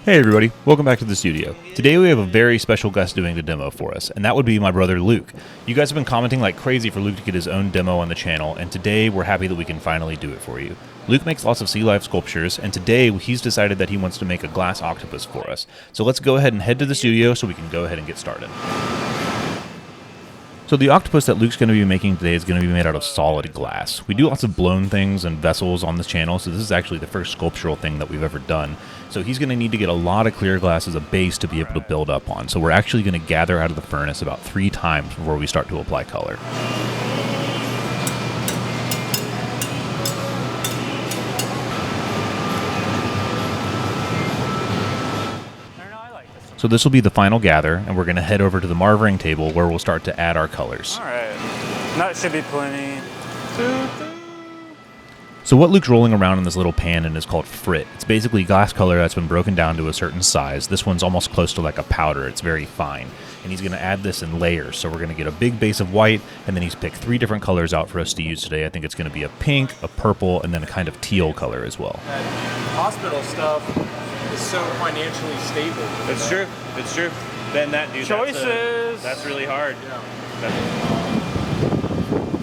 Hey everybody, welcome back to the studio. Today we have a very special guest doing the demo for us, and that would be my brother Luke. You guys have been commenting like crazy for Luke to get his own demo on the channel, and today we're happy that we can finally do it for you. Luke makes lots of sea life sculptures, and today he's decided that he wants to make a glass octopus for us. So let's go ahead and head to the studio so we can go ahead and get started. So the octopus that Luke's going to be making today is going to be made out of solid glass. We do lots of blown things and vessels on this channel, so this is actually the first sculptural thing that we've ever done. So he's going to need to get a lot of clear glass as a base to be able to build up on. So we're actually going to gather out of the furnace about 3 times before we start to apply color. So this will be the final gather, and we're going to head over to the marvering table where we'll start to add our colors. Alright, that should be plenty. So what Luke's rolling around in this little pan in is called frit. It's basically glass color that's been broken down to a certain size. This one's almost close to like a powder. It's very fine. And he's going to add this in layers. So we're going to get a big base of white, and then he's picked 3 different colors out for us to use today. I think it's going to be a pink, a purple, and then a kind of teal color as well. That hospital stuff is so financially stable. It's true. It's true. Then that dude. Choices. That's really hard.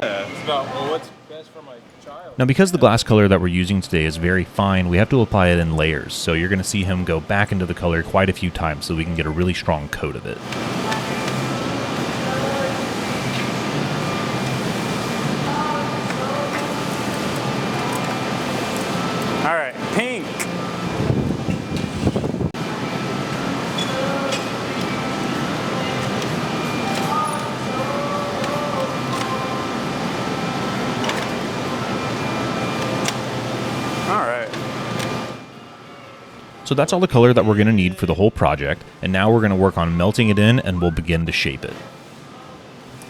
It's about, well, what's best for my child? Now because the glass color that we're using today is very fine, we have to apply it in layers. So you're going to see him go back into the color quite a few times so we can get a really strong coat of it. Alright, pink. Alright. So that's all the color that we're going to need for the whole project, and now we're going to work on melting it in and we'll begin to shape it.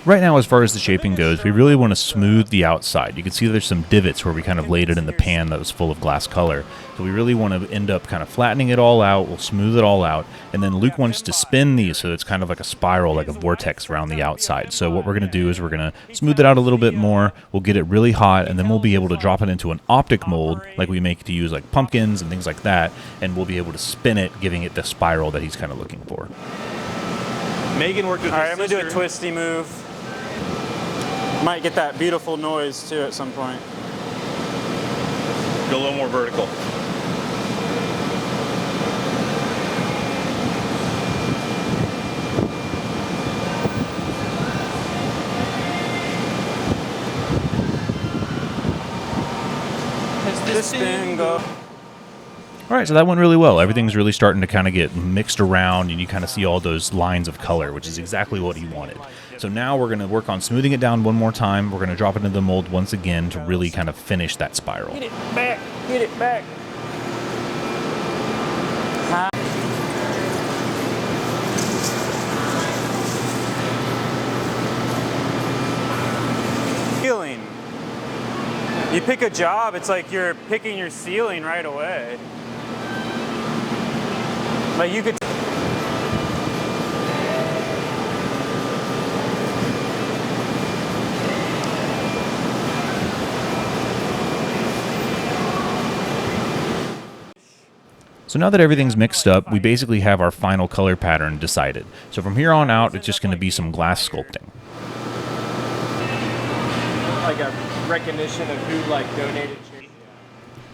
Right now, as far as the shaping goes, we really want to smooth the outside. You can see there's some divots where we kind of laid it in the pan that was full of glass color. So we really want to end up kind of flattening it all out. We'll smooth it all out. And then Luke wants to spin these so it's kind of like a spiral, like a vortex around the outside. So what we're going to do is we're going to smooth it out a little bit more. We'll get it really hot, and then we'll be able to drop it into an optic mold like we make to use like pumpkins and things like that. And we'll be able to spin it, giving it the spiral that he's kind of looking for. Megan worked with Alright, I'm going to do a twisty move. Might get that beautiful noise too at some point. Go a little more vertical. This spin go. All right, so that went really well. Everything's really starting to kind of get mixed around, and you kind of see all those lines of color, which is exactly what he wanted. So now we're going to work on smoothing it down one more time. We're going to drop it into the mold once again to really kind of finish that spiral. Get it back. Get it back. Ceiling. You pick a job, it's like you're picking your ceiling right away. Like you could. So now that everything's mixed up, we basically have our final color pattern decided. So from here on out, it's just going to be some glass sculpting. Like a recognition of who like donated.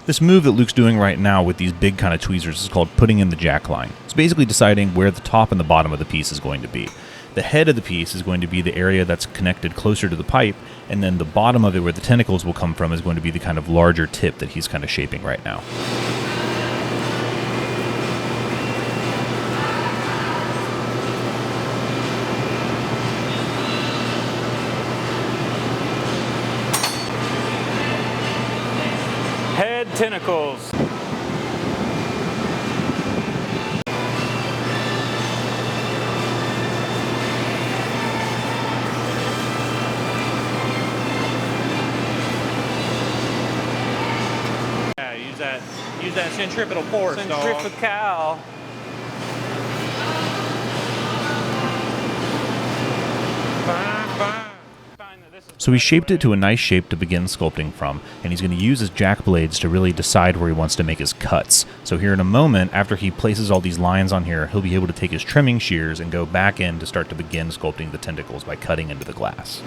This move that Luke's doing right now with these big kind of tweezers is called putting in the jack line. It's basically deciding where the top and the bottom of the piece is going to be. The head of the piece is going to be the area that's connected closer to the pipe, and then the bottom of it where the tentacles will come from is going to be the kind of larger tip that he's kind of shaping right now. Head tentacles. Yeah, use that centripetal force, dog. Centrifugal. So he shaped it to a nice shape to begin sculpting from, and he's going to use his jack blades to really decide where he wants to make his cuts. So here in a moment, after he places all these lines on here, he'll be able to take his trimming shears and go back in to start to begin sculpting the tentacles by cutting into the glass.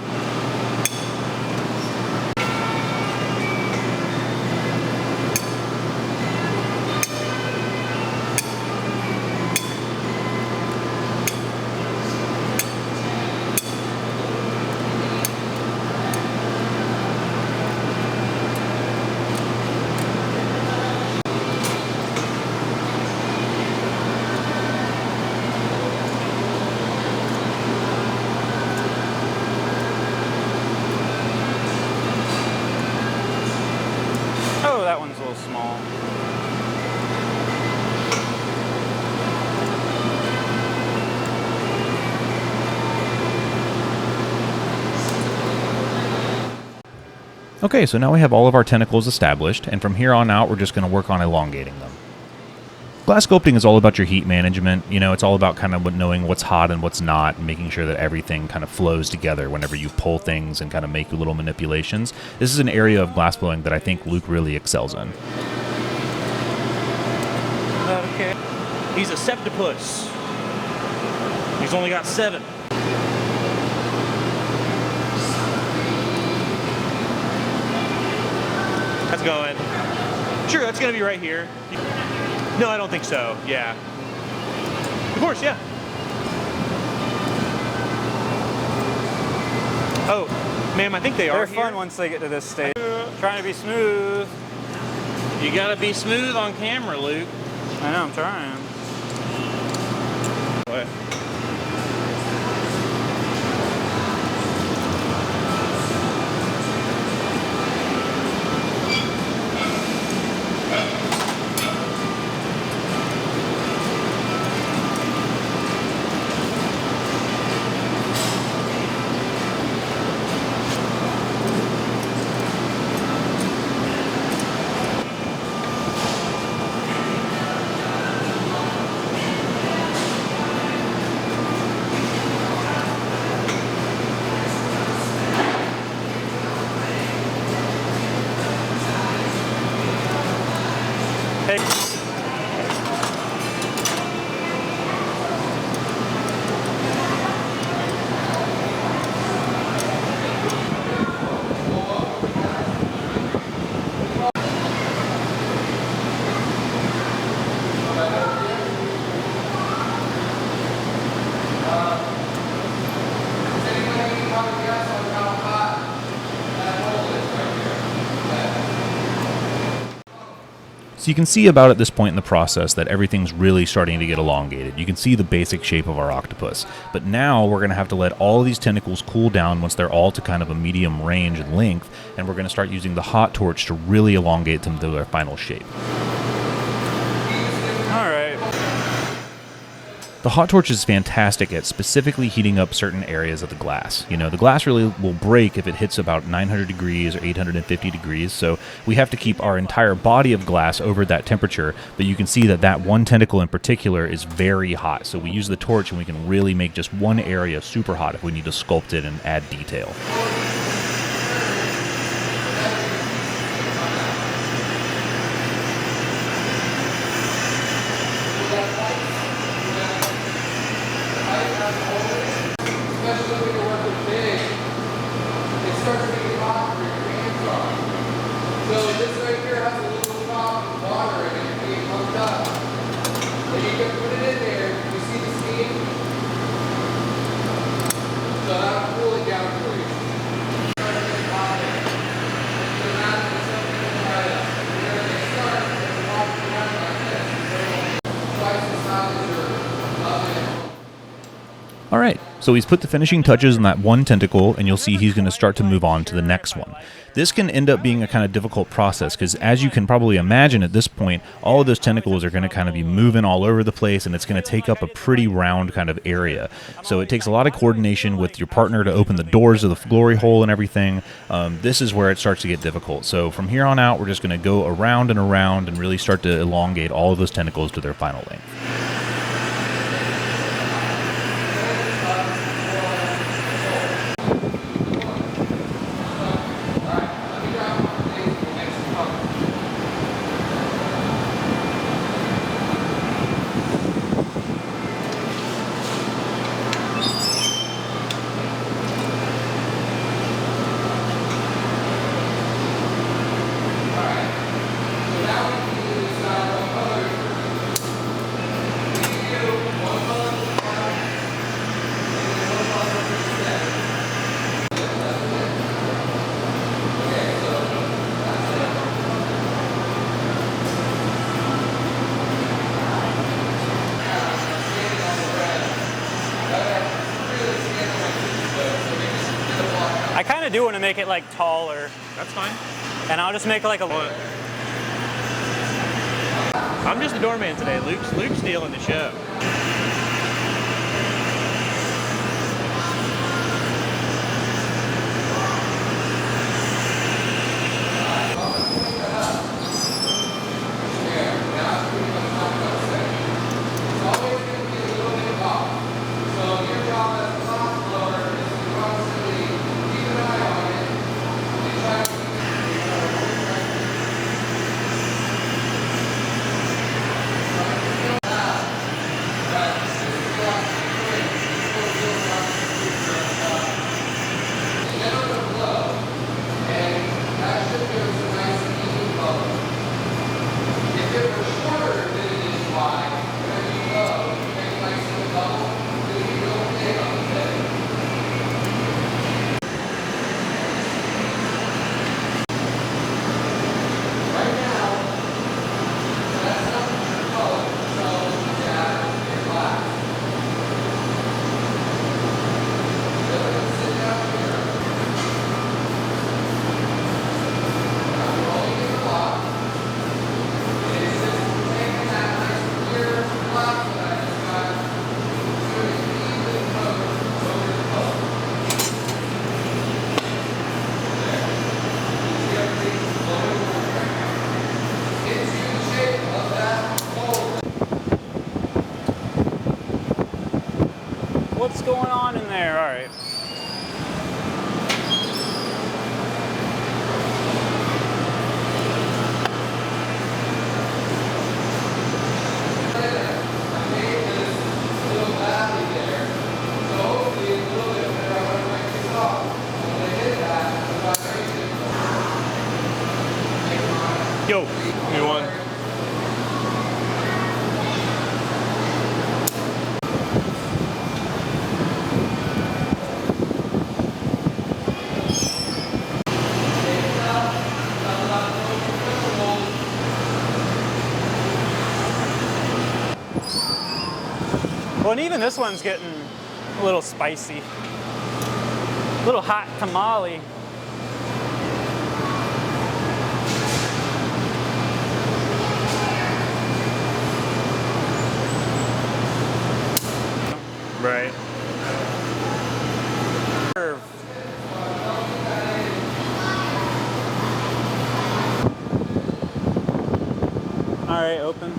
Oh, that one's a little small. Okay, so now we have all of our tentacles established, and from here on out, we're just going to work on elongating them. Glass sculpting is all about your heat management. You know, it's all about kind of knowing what's hot and what's not, and making sure that everything kind of flows together whenever you pull things and kind of make little manipulations. This is an area of glass blowing that I think Luke really excels in. Okay. He's a septopus. He's only got 7. That's going. Sure, that's going to be right here. No, I don't think so. Yeah. Of course, yeah. Oh, ma'am, I think they are They're here. fun once they get to this stage. Trying to be smooth. You got to be smooth on camera, Luke. I know, I'm trying. What? Hey. So you can see about at this point in the process that everything's really starting to get elongated. You can see the basic shape of our octopus. But now we're going to have to let all of these tentacles cool down once they're all to kind of a medium range and length, and we're going to start using the hot torch to really elongate them to their final shape. All right. The hot torch is fantastic at specifically heating up certain areas of the glass. You know, the glass really will break if it hits about 900 degrees or 850 degrees, so we have to keep our entire body of glass over that temperature, but you can see that that one tentacle in particular is very hot, so we use the torch and we can really make just one area super hot if we need to sculpt it and add detail. All right, so he's put the finishing touches on that one tentacle, and you'll see he's going to start to move on to the next one. This can end up being a kind of difficult process because, as you can probably imagine at this point, all of those tentacles are going to kind of be moving all over the place, and it's going to take up a pretty round kind of area. So it takes a lot of coordination with your partner to open the doors of the glory hole and everything. This is where it starts to get difficult. So from here on out, we're just going to go around and really start to elongate all of those tentacles to their final length. of do want to make it like taller. That's fine. And I'll just make like a... I'm just the doorman today. Luke's stealing the show. What's going on in there? All right. Yo, give me one. Well, and even this one's getting a little spicy. A little hot tamale. Right. All right, open.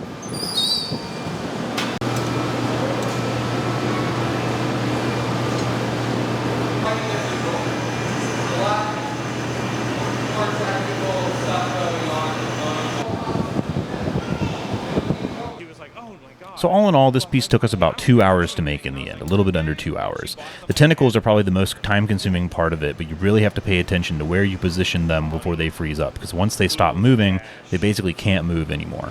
He was like, oh my god. So all in all, this piece took us about 2 hours to make in the end, a little bit under 2 hours. The tentacles are probably the most time-consuming part of it, but you really have to pay attention to where you position them before they freeze up, because once they stop moving, they basically can't move anymore.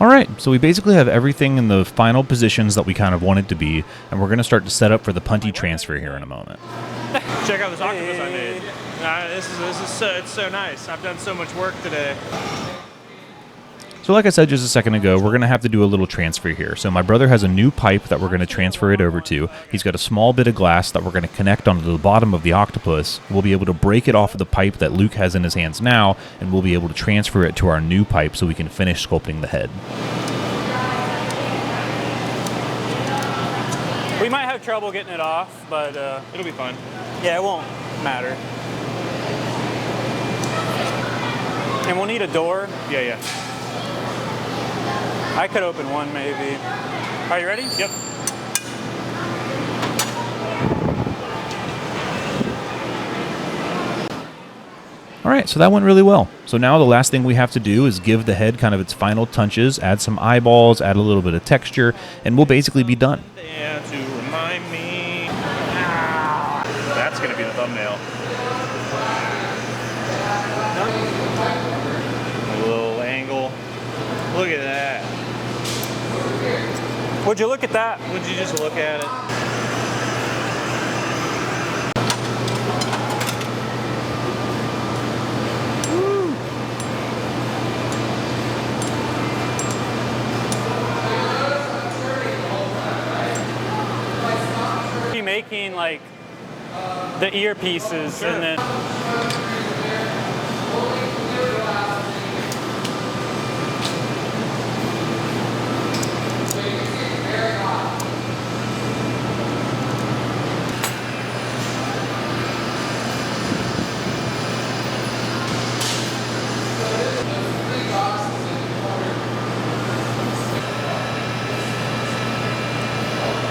Alright, so we basically have everything in the final positions that we kind of want it to be, and we're going to start to set up for the punty transfer here in a moment. Check out this octopus I made. It's so nice. I've done so much work today. So like I said just a second ago, we're going to have to do a little transfer here. So my brother has a new pipe that we're going to transfer it over to. He's got a small bit of glass that we're going to connect onto the bottom of the octopus. We'll be able to break it off of the pipe that Luke has in his hands now, and we'll be able to transfer it to our new pipe so we can finish sculpting the head. We might have trouble getting it off, but It'll be fun. yeah, it won't matter. And we'll need a door. Yeah. I could open one maybe. Are you ready? Yep. Alright, so that went really well. So now the last thing we have to do is give the head kind of its final touches, add some eyeballs, add a little bit of texture, and we'll basically be done. There to remind me. That's gonna be the thumbnail. A little angle. Look at that. Would you look at that? Would you just look at it? making like the earpieces and then.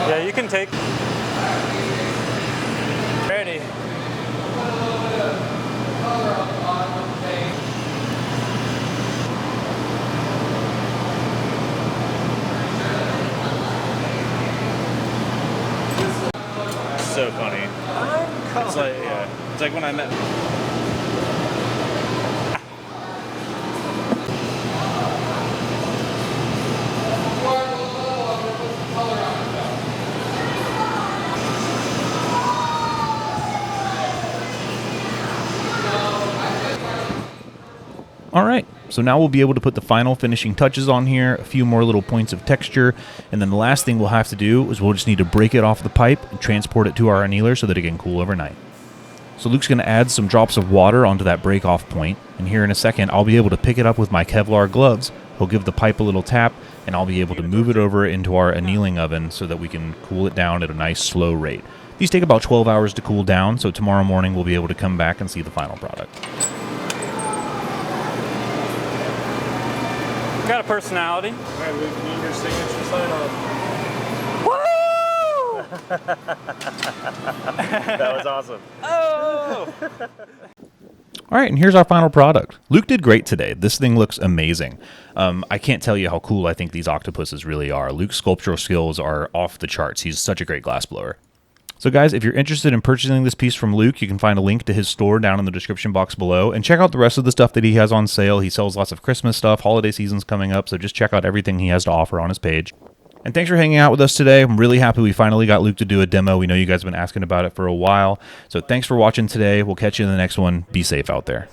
Yeah, you can take. Ready. So funny. It's like, yeah. It's like when I met. All right, so now we'll be able to put the final finishing touches on here, a few more little points of texture, and then the last thing we'll have to do is we'll just need to break it off the pipe and transport it to our annealer so that it can cool overnight. So Luke's going to add some drops of water onto that break off point, and here in a second I'll be able to pick it up with my Kevlar gloves. He'll give the pipe a little tap, and I'll be able to move it over into our annealing oven so that we can cool it down at a nice slow rate. These take about 12 hours to cool down, so tomorrow morning we'll be able to come back and see the final product. Got a personality. All right, Luke, need your signature sign off. Woo! That was awesome. Oh! All right, and here's our final product. Luke did great today. This thing looks amazing. I can't tell you how cool I think these octopuses really are. Luke's sculptural skills are off the charts. He's such a great glassblower. So guys, if you're interested in purchasing this piece from Luke, you can find a link to his store down in the description box below, and check out the rest of the stuff that he has on sale. He sells lots of Christmas stuff, holiday season's coming up, so just check out everything he has to offer on his page. And thanks for hanging out with us today. I'm really happy we finally got Luke to do a demo. We know you guys have been asking about it for a while. So thanks for watching today. We'll catch you in the next one. Be safe out there.